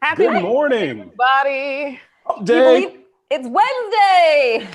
Happy Good Wednesday, morning. everybody. Can you Day. believe it's Wednesday?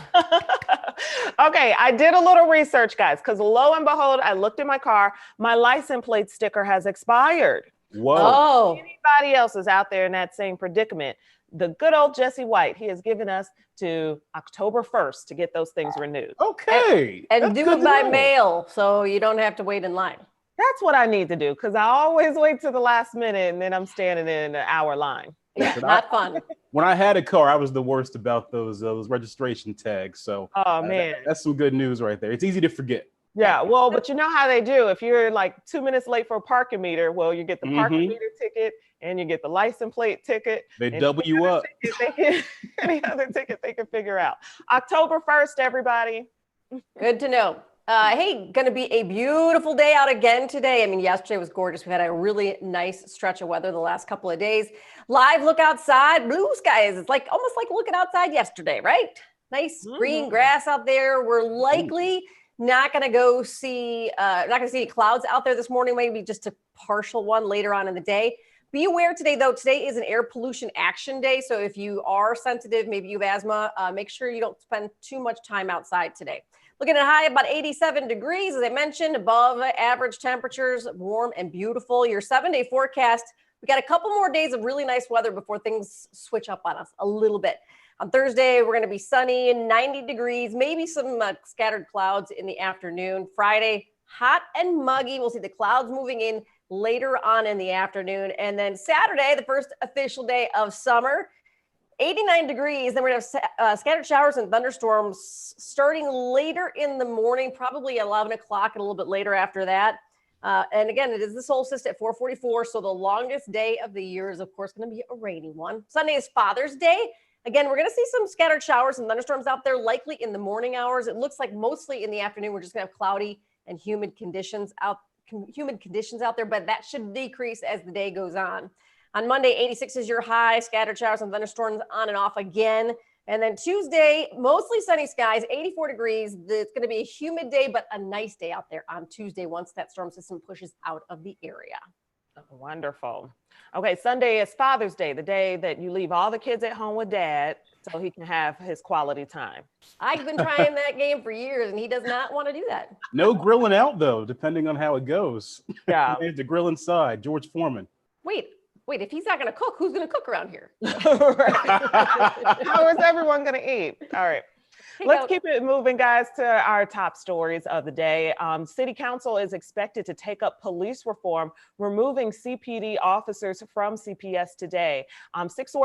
Okay, I did a little research, guys, because lo and behold, I looked in my car. My license plate sticker has expired. Whoa. Oh, Anybody else is out there in that same predicament? The good old Jesse White, he has given us to October 1st to get those things renewed. Okay. and That's do good it to by know. mail so you don't have to wait in line. That's what I need to do because I always wait to the last minute and then I'm standing in an hour line. Yeah, But not fun. When I had a car, I was the worst about those registration tags. So Oh, man. that's some good news right there. It's easy to forget. Yeah, well, but you know how they do. If you're like 2 minutes late for a parking meter, well, you get the parking Mhm. meter ticket and you get the license plate ticket. They and double you up. any other ticket they can figure out. October 1st, everybody. Good to know. Hey, going to be a beautiful day out again today. I mean, yesterday was gorgeous. We had a really nice stretch of weather the last couple of days. Live look outside, blue skies. It's like almost like looking outside yesterday, right? Nice green grass out there. We're likely not going to go see, not going to see any clouds out there this morning. Maybe just a partial one later on in the day. Be aware today, though, today is an air pollution action day. So if you are sensitive, maybe you have asthma, make sure you don't spend too much time outside today. Looking at a high about 87 degrees, as I mentioned, above average temperatures, warm and beautiful. Your 7-day forecast, we got a couple more days of really nice weather before things switch up on us a little bit. On Thursday, we're going to be sunny and 90 degrees, maybe some scattered clouds in the afternoon. Friday, hot and muggy. We'll see the clouds moving in later on in the afternoon. And then Saturday, the first official day of summer, 89 degrees. Then we're going to have scattered showers and thunderstorms starting later in the morning, probably 11 o'clock and a little bit later after that. And again, it is the solstice at 4:44. So the longest day of the year is, of course, going to be a rainy one. Sunday is Father's Day. Again, we're going to see some scattered showers and thunderstorms out there, likely in the morning hours. It looks like mostly in the afternoon, we're just going to have cloudy and humid conditions out there, but that should decrease as the day goes on. On Monday, 86 is your high, scattered showers and thunderstorms on and off again. And then Tuesday, mostly sunny skies, 84 degrees. It's going to be a humid day, but a nice day out there on Tuesday once that storm system pushes out of the area. Oh, wonderful. Okay, Sunday is Father's Day, the day that you leave all the kids at home with dad so he can have his quality time. I've been trying that game for years, and he does not want to do that. No grilling out, though, depending on how it goes. Yeah. You have to grill inside. George Foreman. Wait, if he's not going to cook, who's going to cook around here? How is everyone going to eat? All right. Let's keep it moving, guys, to our top stories of the day. City Council is expected to take up police reform, removing CPD officers from CPS today. Sixth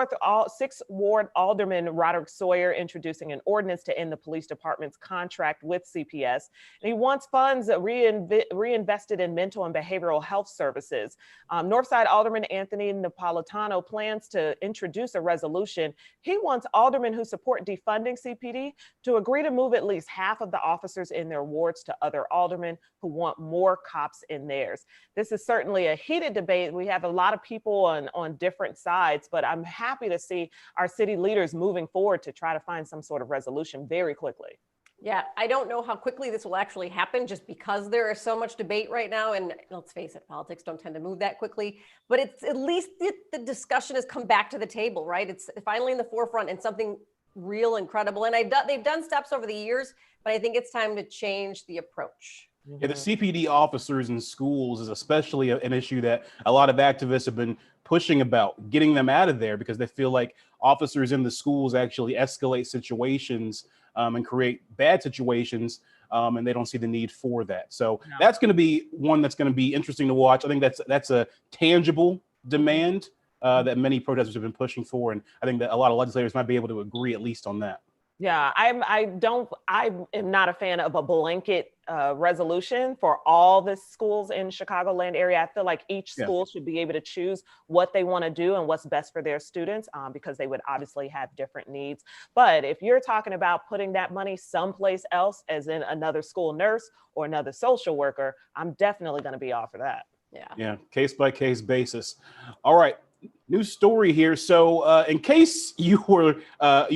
Ward Alderman Roderick Sawyer introducing an ordinance to end the police department's contract with CPS. And he wants funds reinvested in mental and behavioral health services. Northside Alderman Anthony Napolitano plans to introduce a resolution. He wants aldermen who support defunding CPD to agree to move at least half of the officers in their wards to other aldermen who want more cops in theirs. This is certainly a heated debate. We have a lot of people on different sides, but I'm happy to see our city leaders moving forward to try to find some sort of resolution very quickly. Yeah, I don't know how quickly this will actually happen just because there is so much debate right now. And let's face it, politics don't tend to move that quickly. But it's at least the discussion has come back to the table, right? It's finally in the forefront and something real incredible. And they've done steps over the years, but I think it's time to change the approach. Yeah, the CPD officers in schools is especially an issue that a lot of activists have been pushing about, getting them out of there because they feel like officers in the schools actually escalate situations and create bad situations, and they don't see the need for that. So that's going to be one that's going to be interesting to watch. I think that's a tangible demand that many protesters have been pushing for. And I think that a lot of legislators might be able to agree at least on that. Yeah, I am not a fan of a blanket resolution for all the schools in Chicagoland area. I feel like each school should be able to choose what they want to do and what's best for their students because they would obviously have different needs. But if you're talking about putting that money someplace else, as in another school nurse or another social worker, I'm definitely going to be all for that. Yeah, case by case basis. All right. New story here. So, in case you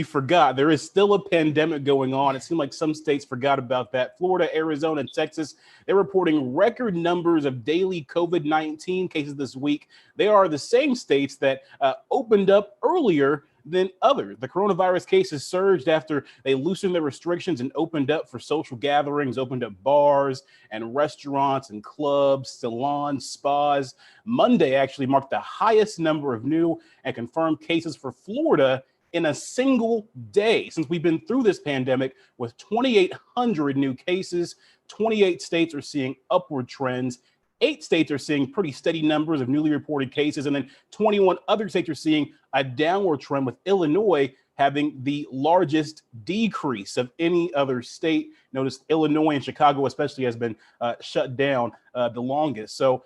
forgot, there is still a pandemic going on. It seemed like some states forgot about that. Florida, Arizona, and Texas, they're reporting record numbers of daily COVID-19 cases this week. They are the same states that opened up earlier than others. The coronavirus cases surged after they loosened their restrictions and opened up for social gatherings, opened up bars and restaurants and clubs, salons, spas. Monday actually marked the highest number of new and confirmed cases for Florida in a single day since we've been through this pandemic, with 2,800 new cases. 28 states are seeing upward trends. 8 states are seeing pretty steady numbers of newly reported cases, and then 21 other states are seeing a downward trend, with Illinois having the largest decrease of any other state. Notice Illinois and Chicago especially has been shut down the longest. So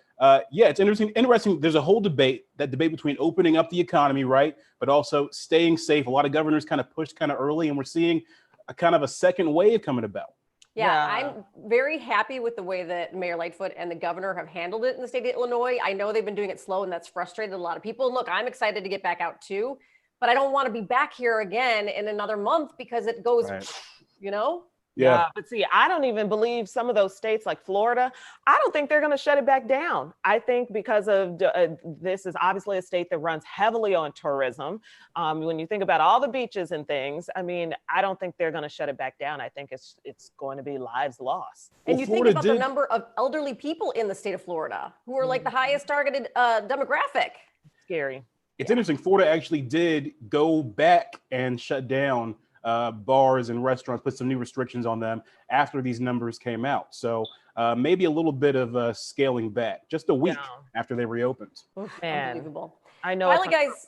yeah, it's interesting. There's a whole debate between opening up the economy, right, but also staying safe. A lot of governors kind of pushed kind of early, and we're seeing a kind of a second wave coming about. Yeah, I'm very happy with the way that Mayor Lightfoot and the governor have handled it in the state of Illinois. I know they've been doing it slow, and that's frustrated a lot of people. And look, I'm excited to get back out too, but I don't want to be back here again in another month because it goes, right. you know? Yeah. But see, I don't even believe some of those states like Florida, I don't think they're going to shut it back down. I think because of this is obviously a state that runs heavily on tourism. When you think about all the beaches and things, I mean, I don't think they're going to shut it back down. I think it's going to be lives lost. And you think about the number of elderly people in the state of Florida who are like the highest targeted demographic. Scary. It's interesting. Florida actually did go back and shut down bars and restaurants, put some new restrictions on them after these numbers came out. So maybe a little bit of scaling back, just a week after they reopened. Man, unbelievable. I know. Finally, guys.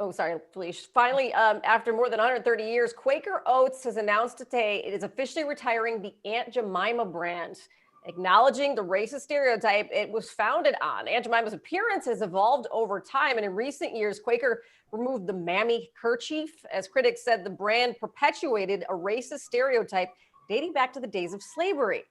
Oh, sorry, Felicia. Finally, after more than 130 years, Quaker Oats has announced today it is officially retiring the Aunt Jemima brand, acknowledging the racist stereotype it was founded on. Aunt Jemima's appearance has evolved over time, and in recent years, Quaker removed the mammy kerchief. As critics said, the brand perpetuated a racist stereotype dating back to the days of slavery.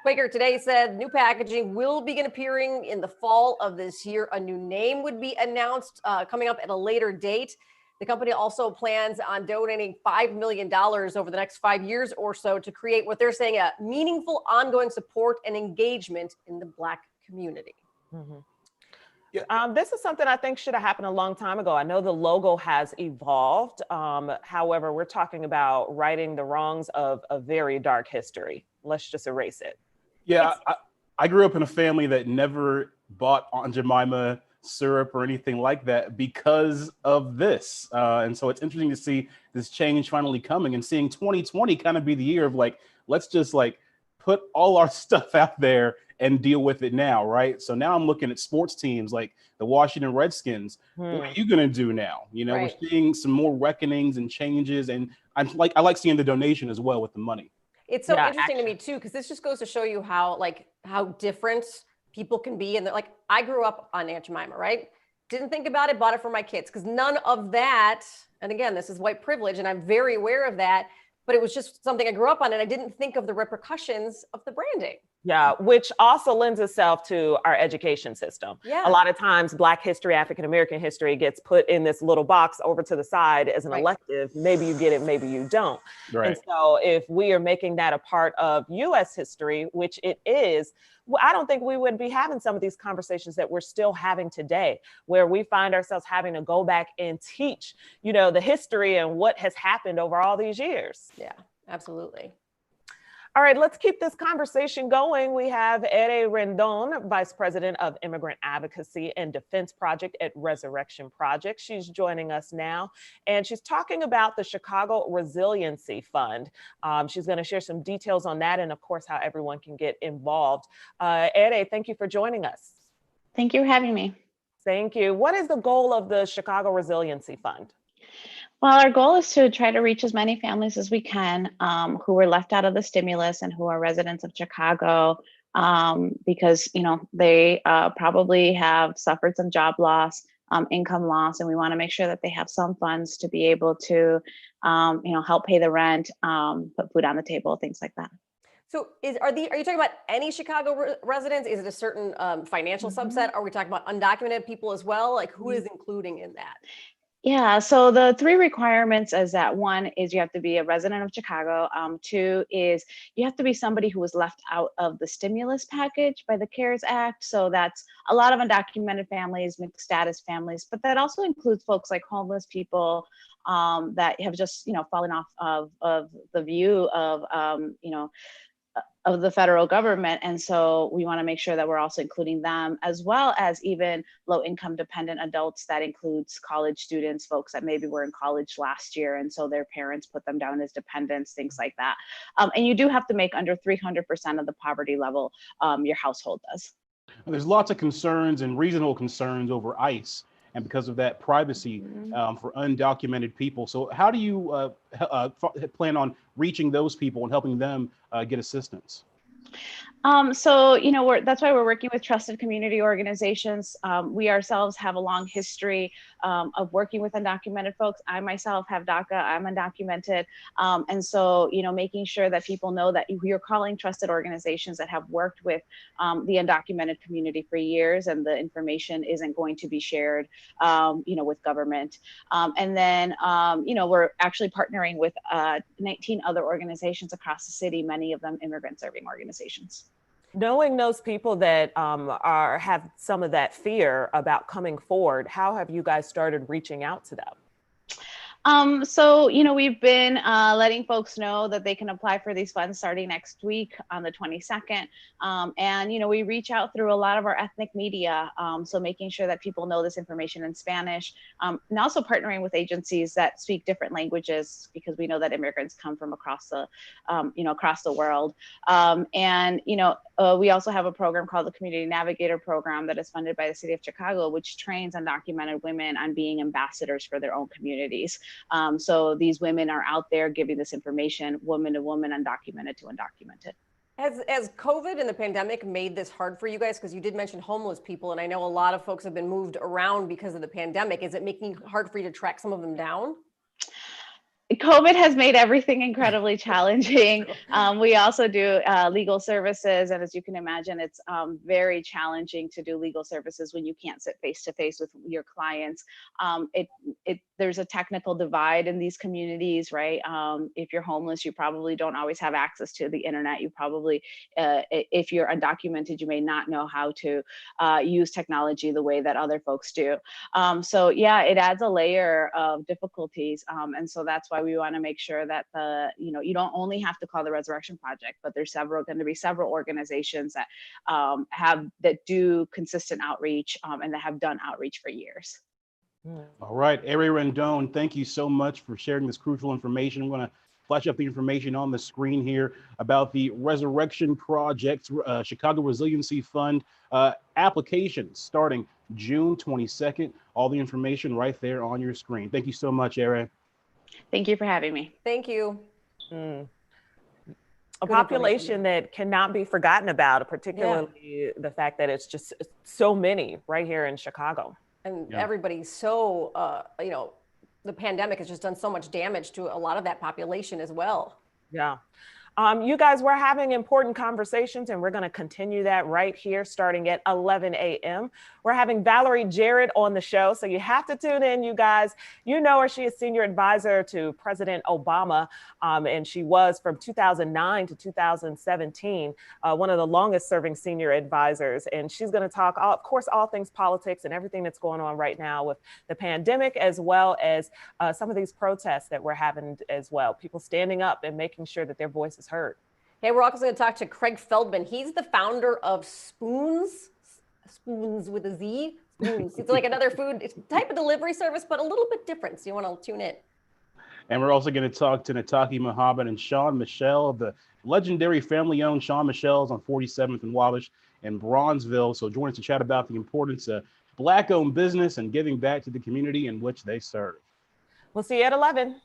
Quaker today said new packaging will begin appearing in the fall of this year. A new name would be announced coming up at a later date. The company also plans on donating $5 million over the next 5 years or so to create what they're saying a meaningful ongoing support and engagement in the Black community. Mm-hmm. Yeah. This is something I think should have happened a long time ago. I know the logo has evolved. However, we're talking about righting the wrongs of a very dark history. Let's just erase it. Yeah, I grew up in a family that never bought Aunt Jemima syrup or anything like that because of this. And so it's interesting to see this change finally coming and seeing 2020 kind of be the year of like, let's just like put all our stuff out there and deal with it now, right? So now I'm looking at sports teams like the Washington Redskins. What are you going to do now? You know, we're seeing some more reckonings and changes, and I like seeing the donation as well with the money. It's so interesting to me too, because this just goes to show you how different people can be. And like, I grew up on Aunt Jemima, right? Didn't think about it, bought it for my kids, because none of that, and again, this is white privilege, and I'm very aware of that, but it was just something I grew up on, and I didn't think of the repercussions of the branding. Yeah, which also lends itself to our education system. Yeah. A lot of times Black history, African-American history gets put in this little box over to the side as an elective. Maybe you get it, maybe you don't. Right. And so if we are making that a part of US history, which it is, well, I don't think we would be having some of these conversations that we're still having today, where we find ourselves having to go back and teach, you know, the history and what has happened over all these years. Yeah, absolutely. All right, let's keep this conversation going. We have Ere Rendon, Vice President of Immigrant Advocacy and Defense Project at Resurrection Project. She's joining us now, and she's talking about the Chicago Resiliency Fund. She's going to share some details on that and, of course, how everyone can get involved. Ere, thank you for joining us. Thank you for having me. Thank you. What is the goal of the Chicago Resiliency Fund? Well, our goal is to try to reach as many families as we can who were left out of the stimulus and who are residents of Chicago because, you know, they probably have suffered some job loss, income loss, and we want to make sure that they have some funds to be able to, you know, help pay the rent, put food on the table, things like that. So are you talking about any Chicago residents? Is it a certain financial subset? Are we talking about undocumented people as well? Like who is including in that? Yeah, so the three requirements is that one is you have to be a resident of Chicago. Two is you have to be somebody who was left out of the stimulus package by the CARES Act. So that's a lot of undocumented families, mixed status families, but that also includes folks like homeless people that have just, fallen off of the view of the federal government. And so we want to make sure that we're also including them, as well as even low income dependent adults. That includes college students, folks that maybe were in college last year, and so their parents put them down as dependents, things like that. And you do have to make under 300% of the poverty level, your household does. There's lots of concerns and reasonable concerns over ICE, and because of that, privacy for undocumented people. So how do you plan on reaching those people and helping them get assistance? So, that's why we're working with trusted community organizations. We ourselves have a long history of working with undocumented folks. I myself have DACA, I'm undocumented. And so, making sure that people know that you're calling trusted organizations that have worked with the undocumented community for years, and the information isn't going to be shared, with government. And then, we're actually partnering with 19 other organizations across the city, many of them immigrant serving organizations. Knowing those people that have some of that fear about coming forward, how have you guys started reaching out to them? So, we've been letting folks know that they can apply for these funds starting next week on the 22nd. And, we reach out through a lot of our ethnic media. So making sure that people know this information in Spanish, and also partnering with agencies that speak different languages, because we know that immigrants come from across the, across the world. We also have a program called the Community Navigator Program that is funded by the city of Chicago, which trains undocumented women on being ambassadors for their own communities. So these women are out there giving this information, woman to woman, undocumented to undocumented. Has COVID and the pandemic made this hard for you guys? Because you did mention homeless people, and I know a lot of folks have been moved around because of the pandemic. Is it making it hard for you to track some of them down? COVID has made everything incredibly challenging. We also do legal services, and as you can imagine, it's very challenging to do legal services when you can't sit face to face with your clients. There's a technical divide in these communities, right? If you're homeless, you probably don't always have access to the internet. You probably, if you're undocumented, you may not know how to use technology the way that other folks do. So yeah, it adds a layer of difficulties, and so that's why we want to make sure that you don't only have to call the Resurrection Project, but there's going to be several organizations that do consistent outreach, and that have done outreach for years. All right, Ari Rendon, thank you so much for sharing this crucial information. I'm going to flash up the information on the screen here about the Resurrection Project, Chicago Resiliency Fund applications starting June 22nd. All the information right there on your screen. Thank you so much, Ari. Thank you for having me. Thank you. A population that cannot be forgotten about, particularly the fact that it's just so many right here in Chicago. And everybody's so, the pandemic has just done so much damage to a lot of that population as well. Yeah. You guys, we're having important conversations, and we're going to continue that right here starting at 11 a.m. We're having Valerie Jarrett on the show, so you have to tune in, you guys. You know her. She is senior advisor to President Obama, and she was from 2009 to 2017, one of the longest serving senior advisors. And she's going to talk, of course, all things politics and everything that's going on right now with the pandemic, as well as some of these protests that we're having as well. People standing up and making sure that their voices heard. Hey, we're also going to talk to Craig Feldman. He's the founder of Spoons with a Z. Spoons. It's like another food type of delivery service, but a little bit different. So you want to tune in. And we're also going to talk to Nataki Muhammad and Sean Michelle of the legendary family-owned Sean Michelle's on 47th and Wabash in Bronzeville. So join us to chat about the importance of Black-owned business and giving back to the community in which they serve. We'll see you at 11.